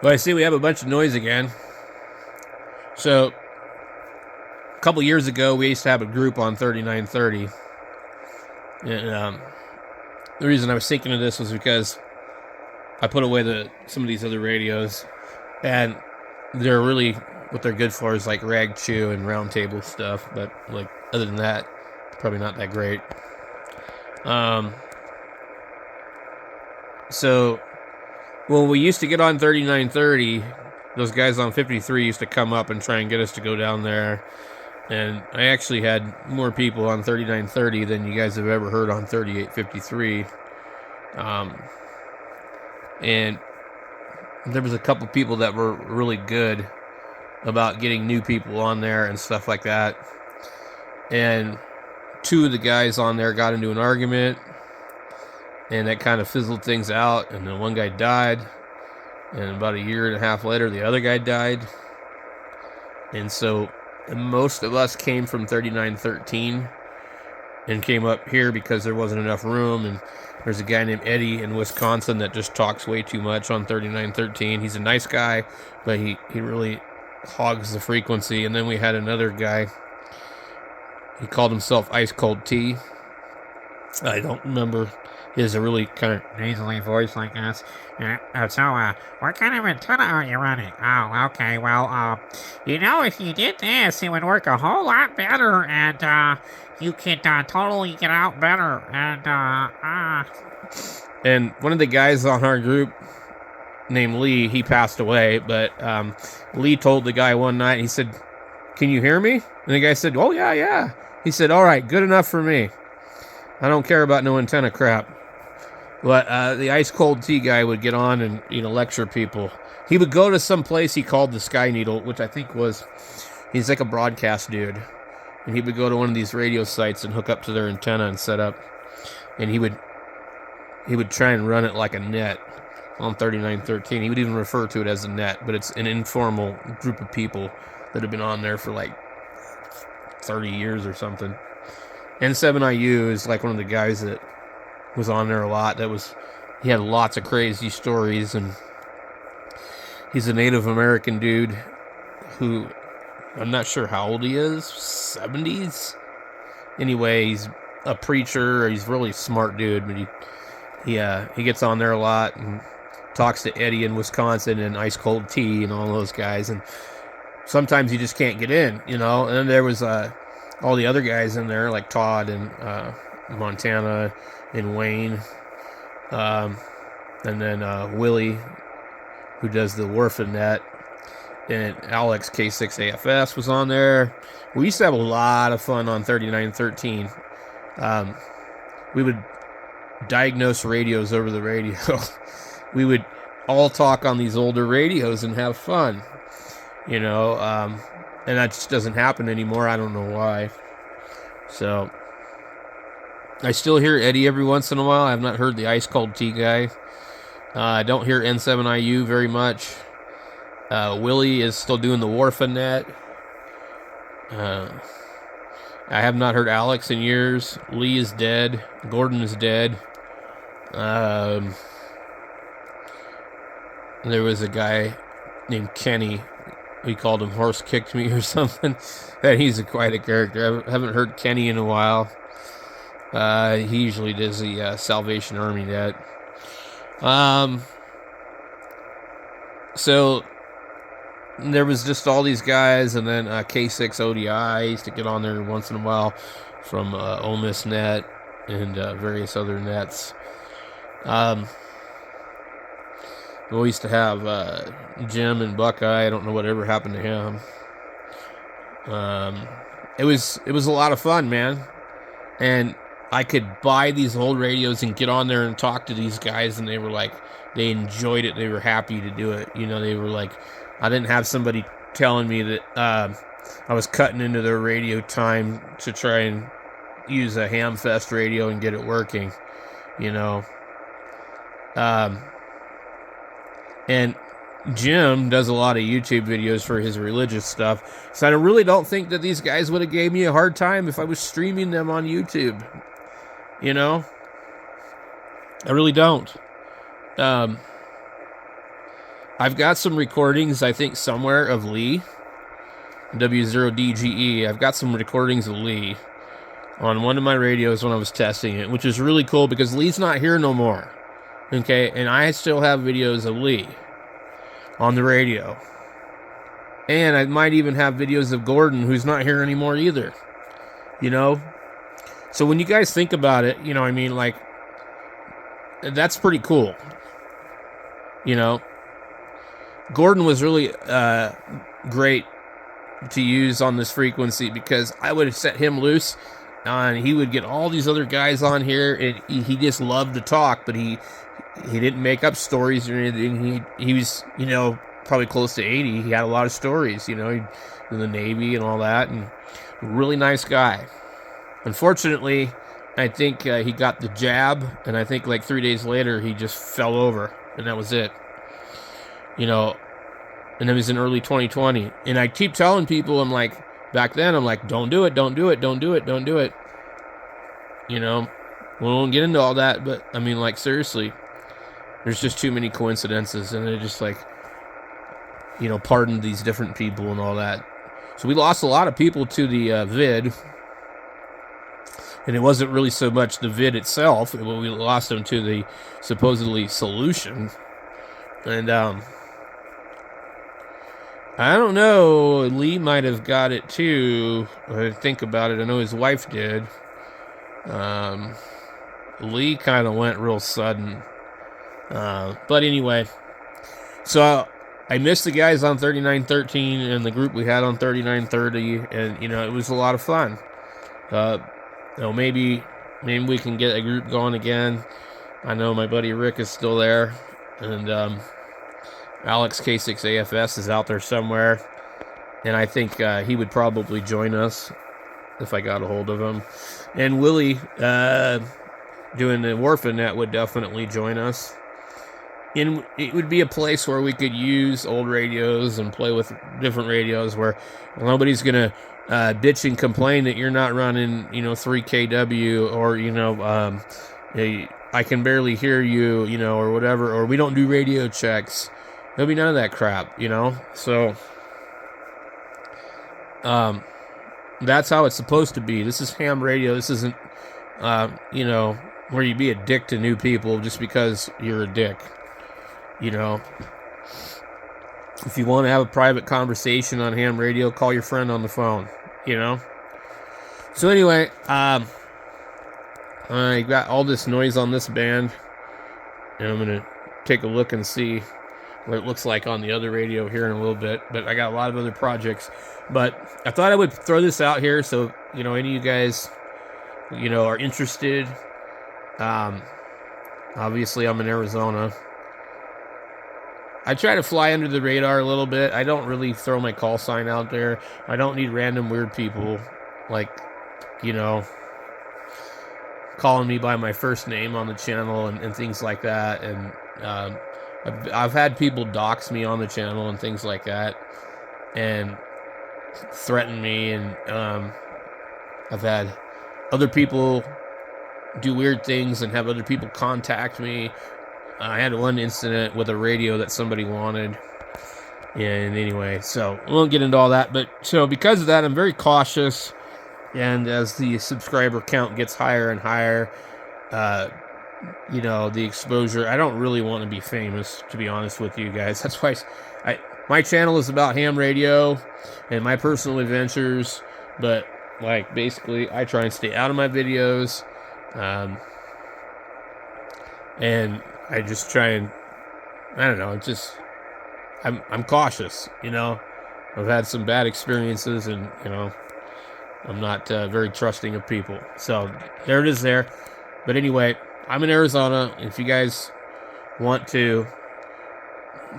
Well, I see we have a bunch of noise again. So, a couple years ago, we used to have a group on 3930. And the reason I was thinking of this was because I put away some of these other radios, and they're really what they're good for is like rag chew and round table stuff. But like other than that, probably not that great. Um, so when we used to get on 3930, those guys on 53 used to come up and try and get us to go down there. And I actually had more people on 3930 than you guys have ever heard on 3853. And there was a couple people that were really good about getting new people on there and stuff like that. And two of the guys on there got into an argument, and that kind of fizzled things out. And then one guy died, and about a year and a half later, the other guy died. And so most of us came from 3913 and came up here because there wasn't enough room. And there's a guy named Eddie in Wisconsin that just talks way too much on 3913. He's a nice guy, but he really hogs the frequency. And then we had another guy. He called himself Ice Cold Tea. I don't remember. He has a really kind of nasally voice like this. So, what kind of antenna are you running? Oh, okay, well, if you did this, it would work a whole lot better, and, you could, totally get out better, And one of the guys on our group named Lee, he passed away, but, Lee told the guy one night, he said, "Can you hear me?" And the guy said, "Oh, yeah. He said, "All right, good enough for me. I don't care about no antenna crap." But the Ice Cold Tea guy would get on and lecture people. He would go to some place he called the Sky Needle, which I think he's like a broadcast dude, and he would go to one of these radio sites and hook up to their antenna and set up, and he would try and run it like a net on 3913. He would even refer to it as a net, but it's an informal group of people that have been on there for like 30 years or something. N7IU is like one of the guys that was on there a lot. He had lots of crazy stories, and he's a Native American dude who I'm not sure how old he is, 70s. Anyway, he's a preacher. He's a really smart dude, but he gets on there a lot and talks to Eddie in Wisconsin and Ice Cold Tea and all those guys, and sometimes you just can't get in, And then there was all the other guys in there, like Todd and Montana and Wayne, and then Willie, who does the Warfanet, and Alex K6AFS was on there. We used to have a lot of fun on 3913. We would diagnose radios over the radio. We would all talk on these older radios and have fun, and that just doesn't happen anymore. I don't know why. So I still hear Eddie every once in a while. I have not heard the Ice Cold Tea guy. I don't hear N7IU very much. Willie is still doing the Warfanet. I have not heard Alex in years. Lee is dead. Gordon is dead. There was a guy named Kenny. We called him Horse Kicked Me or something. And he's quite a character. I haven't heard Kenny in a while. He usually does the Salvation Army net. So there was just all these guys, and then K6 ODI. I used to get on there once in a while from Ole Miss Net and various other nets. We used to have Jim and Buckeye. I don't know whatever happened to him. It was a lot of fun, man. And I could buy these old radios and get on there and talk to these guys, and they were like, they enjoyed it. They were happy to do it. They were like, I didn't have somebody telling me that I was cutting into their radio time to try and use a Hamfest radio and get it working, And Jim does a lot of YouTube videos for his religious stuff, so I really don't think that these guys would have gave me a hard time if I was streaming them on YouTube. I really don't. I've got some recordings, I think, somewhere of Lee, W0DGE. I've got some recordings of Lee on one of my radios when I was testing it, which is really cool because Lee's not here no more. Okay, and I still have videos of Lee on the radio. And I might even have videos of Gordon, who's not here anymore either. You know? So when you guys think about it, you know, I mean, like, that's pretty cool. You know? Gordon was really great to use on this frequency because I would have set him loose and he would get all these other guys on here, and he just loved to talk, but he didn't make up stories or anything. He was, you know, probably close to 80. He had a lot of stories, you know, in the Navy and all that, and really nice guy. Unfortunately, I think he got the jab, and I think like 3 days later he just fell over, and that was it. You know, and it was in early 2020. And I keep telling people, I'm like, back then, I'm like, don't do it, don't do it, don't do it, don't do it. You know, we won't get into all that, but I mean, like, seriously, there's just too many coincidences, and they're just like, you know, pardon these different people and all that. So we lost a lot of people to the vid, and it wasn't really so much the vid itself. We lost them to the supposedly solution. And I don't know, Lee might have got it too. I think about it, I know his wife did. Lee kind of went real sudden. But anyway, so I missed the guys on 3913 and the group we had on 3930, and you know, it was a lot of fun. You know, maybe we can get a group going again. I know my buddy Rick is still there, and Alex K6AFS is out there somewhere, and I think he would probably join us if I got a hold of him. And Willie, doing the Warfinet, would definitely join us. And it would be a place where we could use old radios and play with different radios where nobody's going to bitch and complain that you're not running, you know, 3KW, or, you know, I can barely hear you, you know, or whatever, or we don't do radio checks. There'll be none of that crap, you know? So, that's how it's supposed to be. This is ham radio. This isn't, you know, where you be a dick to new people just because you're a dick. You know, if you want to have a private conversation on ham radio, call your friend on the phone, you know? So anyway, I got all this noise on this band, and I'm going to take a look and see what it looks like on the other radio here in a little bit. But I got a lot of other projects. But I thought I would throw this out here so, you know, any of you guys, you know, are interested. Obviously, I'm in Arizona. I try to fly under the radar a little bit. I don't really throw my call sign out there. I don't need random weird people, like, you know, calling me by my first name on the channel and things like that. And I've had people dox me on the channel and things like that, and threaten me. And I've had other people do weird things and have other people contact me. I had one incident with a radio that somebody wanted. And anyway, so we won't get into all that. But so because of that, I'm very cautious. And as the subscriber count gets higher and higher, you know, the exposure, I don't really want to be famous, to be honest with you guys. That's why my channel is about ham radio and my personal adventures. But, like, basically, I try and stay out of my videos. And I just try and, I don't know, just, I'm cautious, you know. I've had some bad experiences, and, you know, I'm not very trusting of people. So, there it is there. But anyway, I'm in Arizona. If you guys want to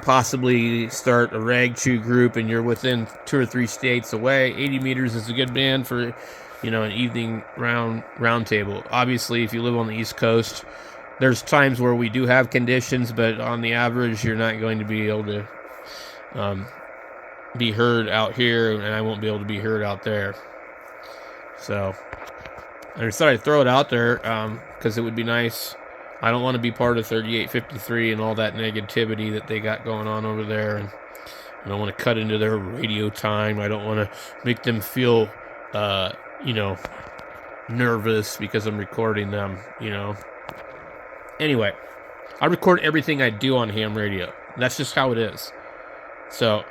possibly start a rag chew group and you're within 2 or 3 states away, 80 meters is a good band for, you know, an evening round table. Obviously, if you live on the East Coast, there's times where we do have conditions, but on the average, you're not going to be able to be heard out here, and I won't be able to be heard out there. So I decided to throw it out there because it would be nice. I don't want to be part of 3853 and all that negativity that they got going on over there. And I don't want to cut into their radio time. I don't want to make them feel, nervous because I'm recording them, Anyway, I record everything I do on ham radio. That's just how it is. So,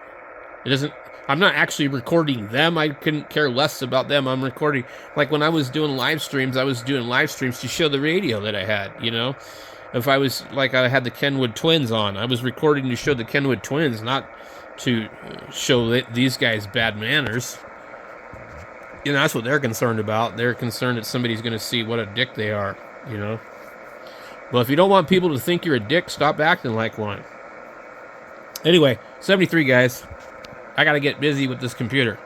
I'm not actually recording them. I couldn't care less about them. I'm recording, like when I was doing live streams, to show the radio that I had, If I was, like I had the Kenwood Twins on, I was recording to show the Kenwood Twins, not to show these guys bad manners. That's what they're concerned about. They're concerned that somebody's going to see what a dick they are, Well, if you don't want people to think you're a dick, stop acting like one. Anyway, 73 guys. I got to get busy with this computer.